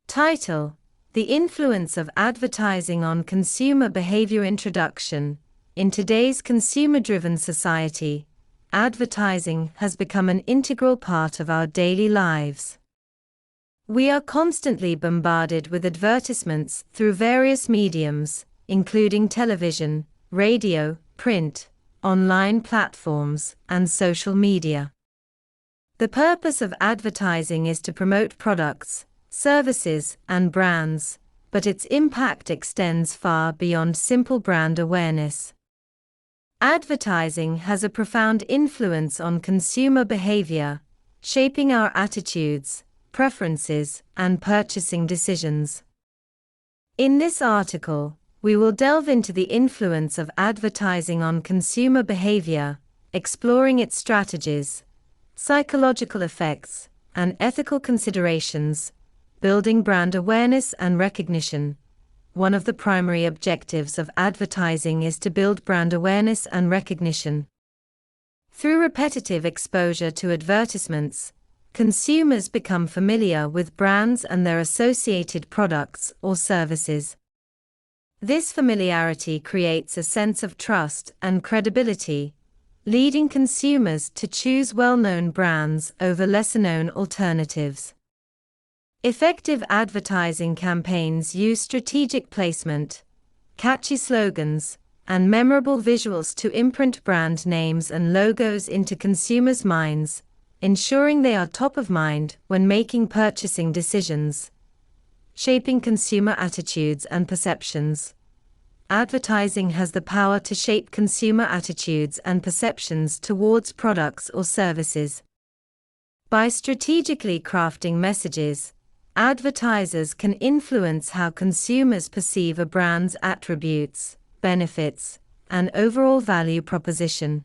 Title: The Influence of Advertising on Consumer Behavior. Introduction. In today's consumer-driven society, advertising has become an integral part of our daily lives. We are constantly bombarded with advertisements through various mediums, including television, radio, print, online platforms, and social media. The purpose of advertising is to promote products, services, and brands, but its impact extends far beyond simple brand awareness. Advertising has a profound influence on consumer behavior, shaping our attitudes, preferences, and purchasing decisions. In this article, we will delve into the influence of advertising on consumer behavior, exploring its strategies, psychological effects, and ethical considerations. Building brand awareness and recognition. One of the primary objectives of advertising is to build brand awareness and recognition. Through repetitive exposure to advertisements, consumers become familiar with brands and their associated products or services. This familiarity creates a sense of trust and credibility, leading consumers to choose well-known brands over lesser-known alternatives. Effective advertising campaigns use strategic placement, catchy slogans, and memorable visuals to imprint brand names and logos into consumers' minds, ensuring they are top of mind when making purchasing decisions. Shaping consumer attitudes and perceptions. Advertising has the power to shape consumer attitudes and perceptions towards products or services. By strategically crafting messages, advertisers can influence how consumers perceive a brand's attributes, benefits, and overall value proposition.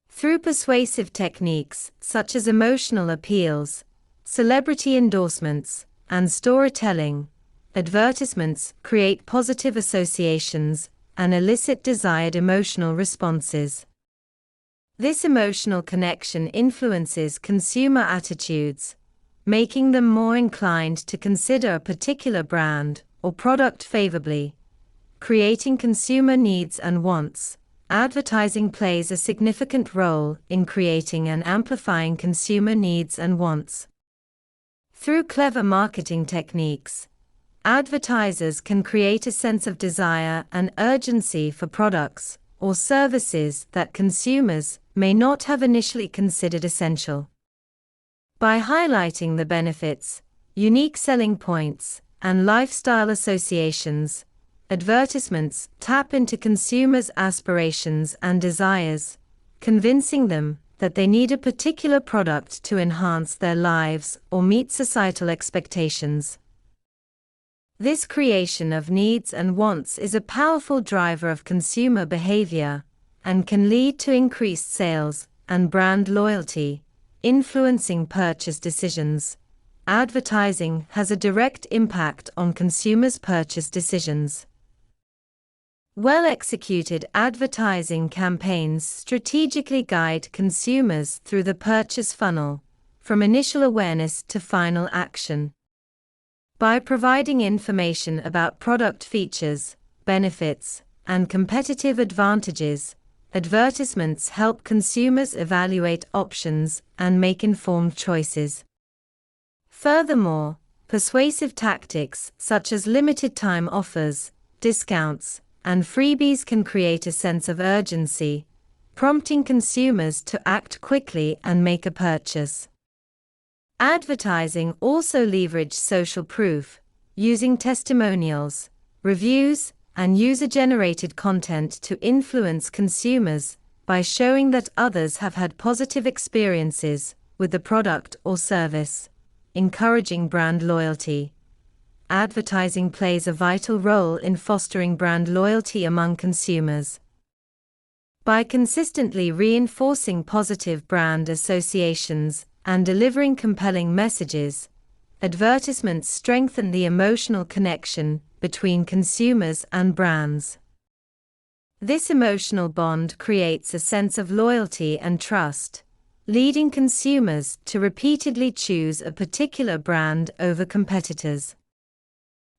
Through persuasive techniques such as emotional appeals, celebrity endorsements, and storytelling, advertisements create positive associations and elicit desired emotional responses. This emotional connection influences consumer attitudes, making them more inclined to consider a particular brand or product favorably. Creating consumer needs and wants. Advertising plays a significant role in creating and amplifying consumer needs and wants. Through clever marketing techniques, advertisers can create a sense of desire and urgency for products or services that consumers may not have initially considered essential. By highlighting the benefits, unique selling points, and lifestyle associations, advertisements tap into consumers' aspirations and desires, convincing them that they need a particular product to enhance their lives or meet societal expectations. This creation of needs and wants is a powerful driver of consumer behavior and can lead to increased sales and brand loyalty, influencing purchase decisions. Advertising has a direct impact on consumers' purchase decisions. Well-executed advertising campaigns strategically guide consumers through the purchase funnel, from initial awareness to final action. By providing information about product features, benefits, and competitive advantages, advertisements help consumers evaluate options and make informed choices. Furthermore, persuasive tactics such as limited-time offers, discounts, and freebies can create a sense of urgency, prompting consumers to act quickly and make a purchase. Advertising also leverages social proof, using testimonials, reviews, and user-generated content to influence consumers by showing that others have had positive experiences with the product or service, encouraging brand loyalty. Advertising plays a vital role in fostering brand loyalty among consumers. By consistently reinforcing positive brand associations and delivering compelling messages, advertisements strengthen the emotional connection between consumers and brands. This emotional bond creates a sense of loyalty and trust, leading consumers to repeatedly choose a particular brand over competitors.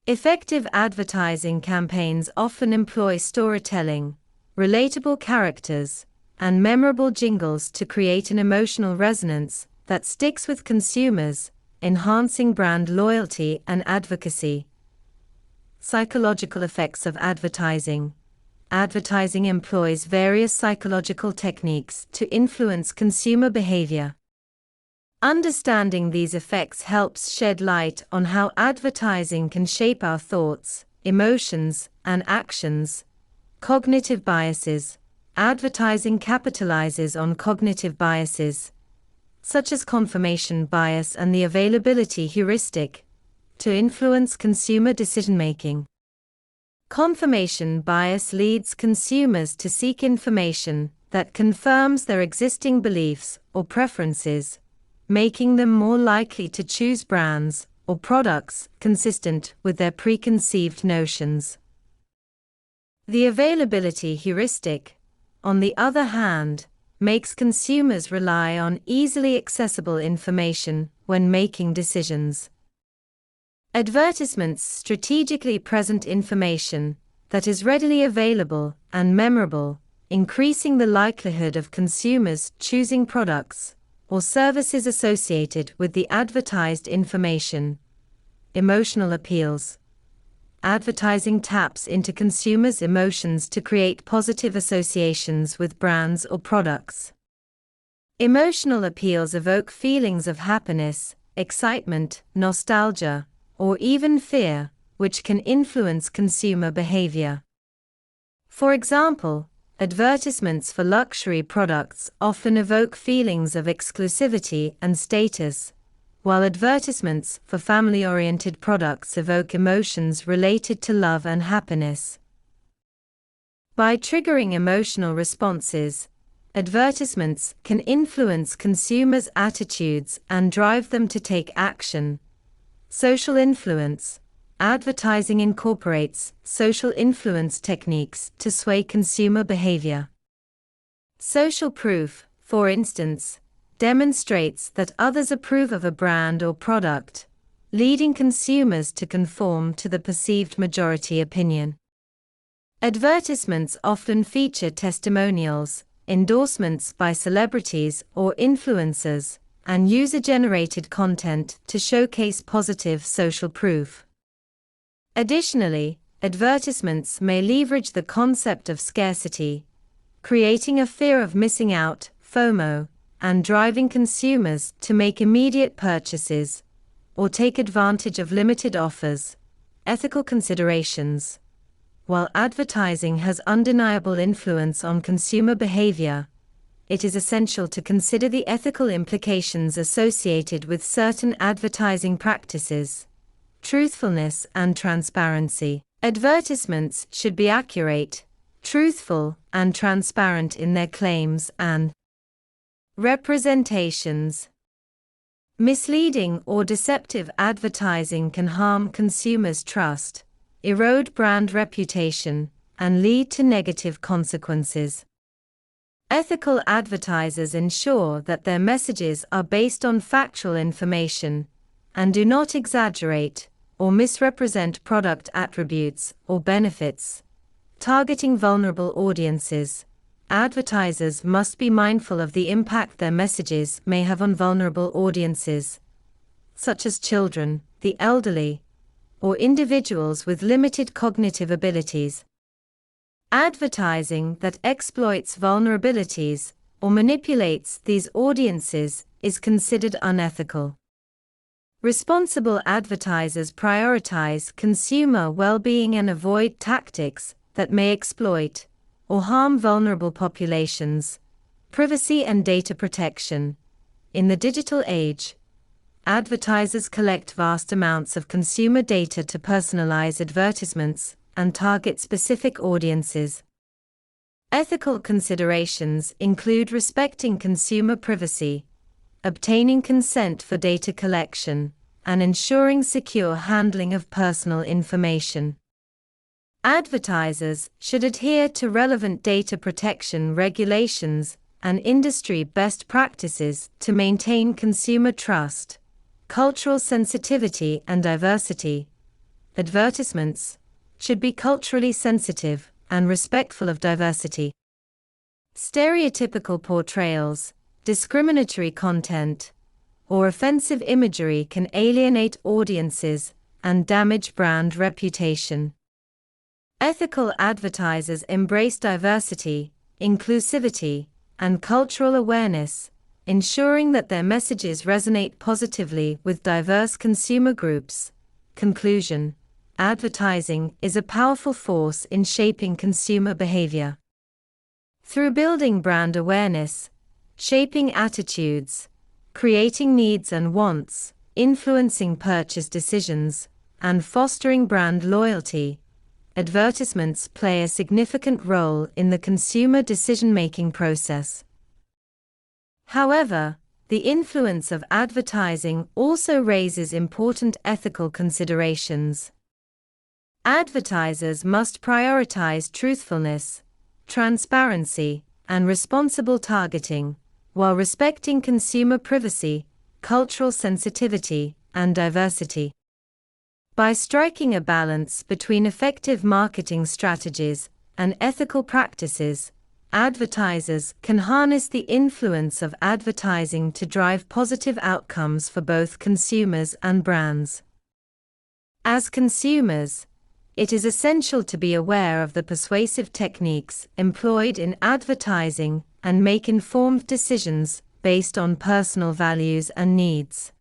Effective advertising campaigns often employ storytelling, relatable characters, and memorable jingles to create an emotional resonance that sticks with consumers, enhancing brand loyalty and advocacy. Psychological effects of advertising. Advertising employs various psychological techniques to influence consumer behavior. Understanding these effects helps shed light on how advertising can shape our thoughts, emotions, and actions. Cognitive biases. Advertising capitalizes on cognitive biases, such as confirmation bias and the availability heuristic, to influence consumer decision-making. Confirmation bias leads consumers to seek information that confirms their existing beliefs or preferences, making them more likely to choose brands or products consistent with their preconceived notions. The availability heuristic, on the other hand, makes consumers rely on easily accessible information when making decisions. Advertisements strategically present information that is readily available and memorable, increasing the likelihood of consumers choosing products or services associated with the advertised information. Emotional appeals. Advertising taps into consumers' emotions to create positive associations with brands or products. Emotional appeals evoke feelings of happiness, excitement, nostalgia, or even fear, which can influence consumer behavior. For example, advertisements for luxury products often evoke feelings of exclusivity and status, while advertisements for family-oriented products evoke emotions related to love and happiness. By triggering emotional responses, advertisements can influence consumers' attitudes and drive them to take action. Social influence. Advertising incorporates social influence techniques to sway consumer behavior. Social proof, for instance, demonstrates that others approve of a brand or product, leading consumers to conform to the perceived majority opinion. Advertisements often feature testimonials, endorsements by celebrities or influencers, and user-generated content to showcase positive social proof. Additionally, advertisements may leverage the concept of scarcity, creating a fear of missing out, FOMO, and driving consumers to make immediate purchases or take advantage of limited offers. Ethical considerations. While advertising has undeniable influence on consumer behavior, it is essential to consider the ethical implications associated with certain advertising practices. Truthfulness and transparency. Advertisements should be accurate, truthful, and transparent in their claims and representations. Misleading or deceptive advertising can harm consumers' trust, erode brand reputation, and lead to negative consequences. Ethical advertisers ensure that their messages are based on factual information and do not exaggerate or misrepresent product attributes or benefits. Targeting vulnerable audiences. Advertisers must be mindful of the impact their messages may have on vulnerable audiences, such as children, the elderly, or individuals with limited cognitive abilities. Advertising that exploits vulnerabilities or manipulates these audiences is considered unethical. Responsible advertisers prioritize consumer well-being and avoid tactics that may exploit or harm vulnerable populations. Privacy and data protection. In the digital age, advertisers collect vast amounts of consumer data to personalize advertisements and target specific audiences. Ethical considerations include respecting consumer privacy, obtaining consent for data collection, and ensuring secure handling of personal information. Advertisers should adhere to relevant data protection regulations and industry best practices to maintain consumer trust, cultural sensitivity, and diversity. Advertisements should be culturally sensitive and respectful of diversity. Stereotypical portrayals, discriminatory content, or offensive imagery can alienate audiences and damage brand reputation. Ethical advertisers embrace diversity, inclusivity, and cultural awareness, ensuring that their messages resonate positively with diverse consumer groups. Conclusion: advertising is a powerful force in shaping consumer behavior. Through building brand awareness, shaping attitudes, creating needs and wants, influencing purchase decisions, and fostering brand loyalty, advertisements play a significant role in the consumer decision-making process. However, the influence of advertising also raises important ethical considerations. Advertisers must prioritize truthfulness, transparency, and responsible targeting, while respecting consumer privacy, cultural sensitivity, and diversity. By striking a balance between effective marketing strategies and ethical practices, advertisers can harness the influence of advertising to drive positive outcomes for both consumers and brands. As consumers, it is essential to be aware of the persuasive techniques employed in advertising and make informed decisions based on personal values and needs.